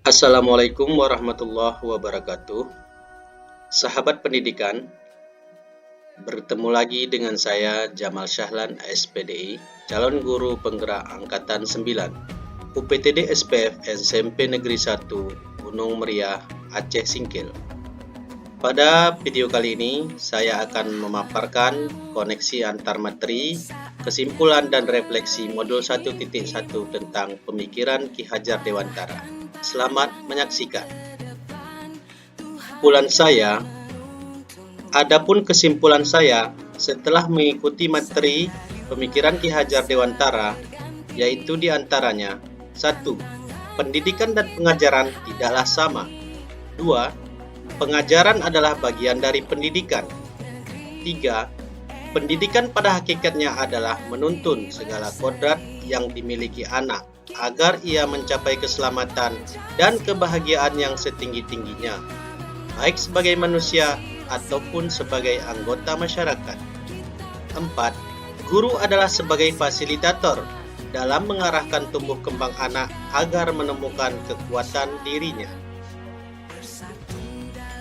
Assalamualaikum warahmatullahi wabarakatuh. Sahabat pendidikan, bertemu lagi dengan saya Jamal Syahlan, SPDI, calon guru penggerak Angkatan 9, UPTD SPF SMP Negeri 1, Gunung Meriah, Aceh Singkil. Pada video kali ini, saya akan memaparkan koneksi antar materi, kesimpulan dan refleksi modul 1.1 tentang pemikiran Ki Hajar Dewantara. Selamat menyaksikan. Adapun kesimpulan saya setelah mengikuti materi pemikiran Ki Hajar Dewantara, yaitu diantaranya 1. Pendidikan dan pengajaran tidaklah sama. 2. Pengajaran adalah bagian dari pendidikan. 3. Pendidikan pada hakikatnya adalah menuntun segala kodrat yang dimiliki anak agar ia mencapai keselamatan dan kebahagiaan yang setinggi-tingginya, baik sebagai manusia ataupun sebagai anggota masyarakat. 4. Guru adalah sebagai fasilitator dalam mengarahkan tumbuh kembang anak agar menemukan kekuatan dirinya.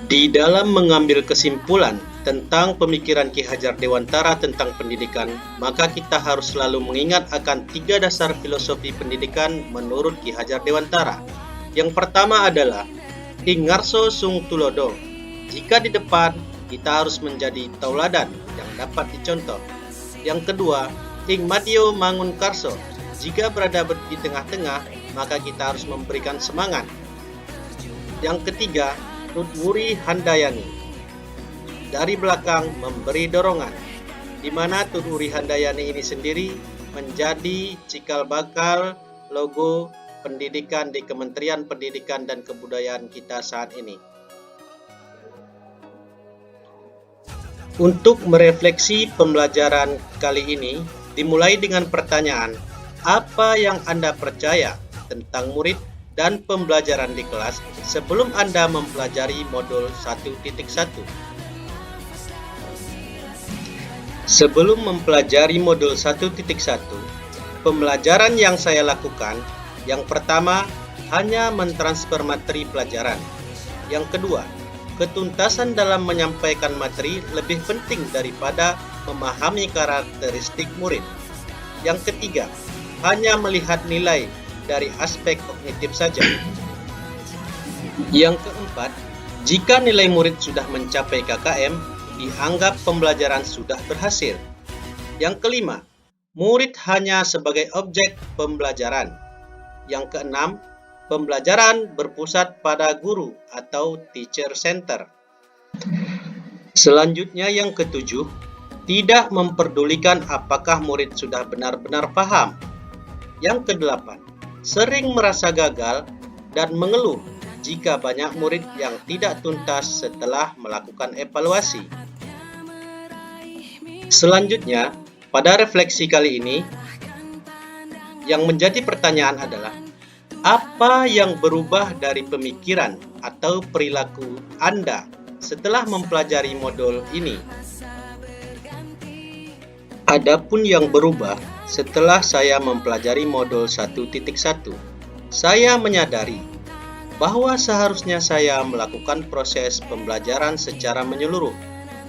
Di dalam mengambil kesimpulan tentang pemikiran Ki Hajar Dewantara tentang pendidikan, maka kita harus selalu mengingat akan 3 dasar filosofi pendidikan menurut Ki Hajar Dewantara. Yang pertama adalah ing ngarso sung tulodo. Jika di depan, kita harus menjadi tauladan yang dapat dicontoh. Yang kedua, ing madyo mangun karso. Jika berada di tengah-tengah, maka kita harus memberikan semangat. Yang ketiga, tutwuri handayani. Dari belakang memberi dorongan, di mana tutwuri handayani ini sendiri menjadi cikal bakal logo pendidikan di Kementerian Pendidikan dan Kebudayaan kita saat ini. Untuk merefleksi pembelajaran kali ini, dimulai dengan pertanyaan, apa yang Anda percaya tentang murid dan pembelajaran di kelas sebelum Anda mempelajari modul 1.1? Sebelum mempelajari modul 1.1, pembelajaran yang saya lakukan, yang pertama, hanya mentransfer materi pelajaran. Yang kedua, ketuntasan dalam menyampaikan materi lebih penting daripada memahami karakteristik murid. Yang ketiga, hanya melihat nilai dari aspek kognitif saja. Yang keempat, jika nilai murid sudah mencapai KKM, dianggap pembelajaran sudah berhasil. Yang kelima, murid hanya sebagai objek pembelajaran. Yang keenam, pembelajaran berpusat pada guru atau teacher center. Selanjutnya yang ketujuh, tidak memperdulikan apakah murid sudah benar-benar paham. Yang kedelapan, sering merasa gagal dan mengeluh jika banyak murid yang tidak tuntas setelah melakukan evaluasi. Selanjutnya, pada refleksi kali ini, yang menjadi pertanyaan adalah, apa yang berubah dari pemikiran atau perilaku Anda setelah mempelajari modul ini? Adapun yang berubah setelah saya mempelajari modul 1.1, saya menyadari bahwa seharusnya saya melakukan proses pembelajaran secara menyeluruh,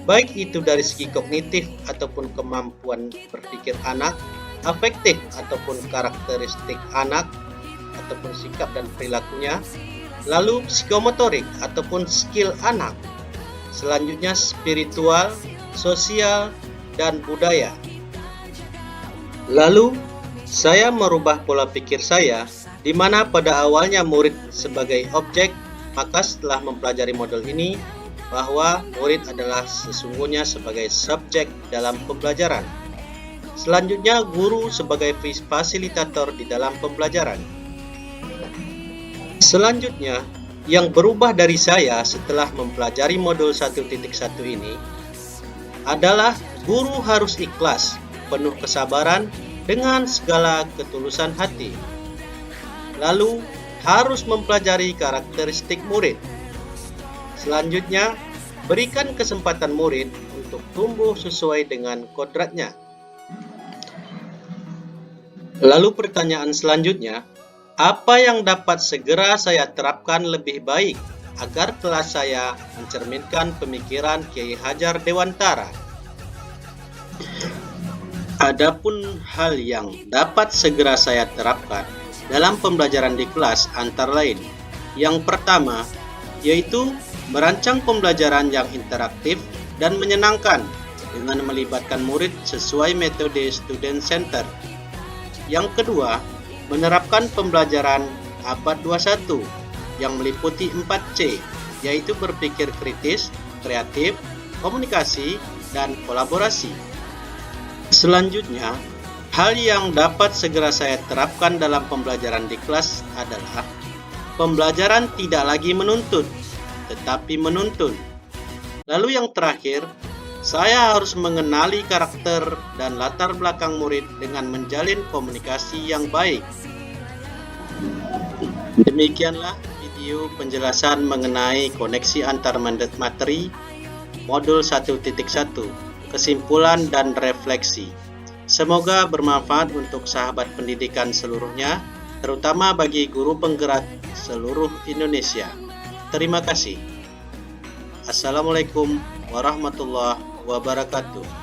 baik itu dari segi kognitif ataupun kemampuan berpikir anak, afektif ataupun karakteristik anak, ataupun sikap dan perilakunya, lalu psikomotorik ataupun skill anak, selanjutnya spiritual, sosial, dan budaya. Lalu, saya merubah pola pikir saya, di mana pada awalnya murid sebagai objek, maka setelah mempelajari modul ini, bahwa murid adalah sesungguhnya sebagai subjek dalam pembelajaran. Selanjutnya, guru sebagai fasilitator di dalam pembelajaran. Selanjutnya, yang berubah dari saya setelah mempelajari modul 1.1 ini adalah guru harus ikhlas, penuh kesabaran dengan segala ketulusan hati. Lalu, harus mempelajari karakteristik murid. Selanjutnya, berikan kesempatan murid untuk tumbuh sesuai dengan kodratnya. Lalu pertanyaan selanjutnya, Apa yang dapat segera saya terapkan lebih baik agar kelas saya mencerminkan pemikiran Kiai Hajar Dewantara? Adapun hal yang dapat segera saya terapkan dalam pembelajaran di kelas antara lain, yang pertama yaitu merancang pembelajaran yang interaktif dan menyenangkan dengan melibatkan murid sesuai metode student center. Yang kedua, menerapkan pembelajaran abad 21 yang meliputi 4C, yaitu berpikir kritis, kreatif, komunikasi, dan kolaborasi. Selanjutnya, hal yang dapat segera saya terapkan dalam pembelajaran di kelas adalah pembelajaran tidak lagi menuntut, tetapi menuntun. Lalu yang terakhir, saya harus mengenali karakter dan latar belakang murid dengan menjalin komunikasi yang baik. Demikianlah video penjelasan mengenai koneksi antar materi modul 1.1, kesimpulan dan refleksi. Semoga bermanfaat untuk sahabat pendidikan seluruhnya, terutama bagi guru penggerak seluruh Indonesia. Terima kasih. Assalamualaikum warahmatullahi wabarakatuh.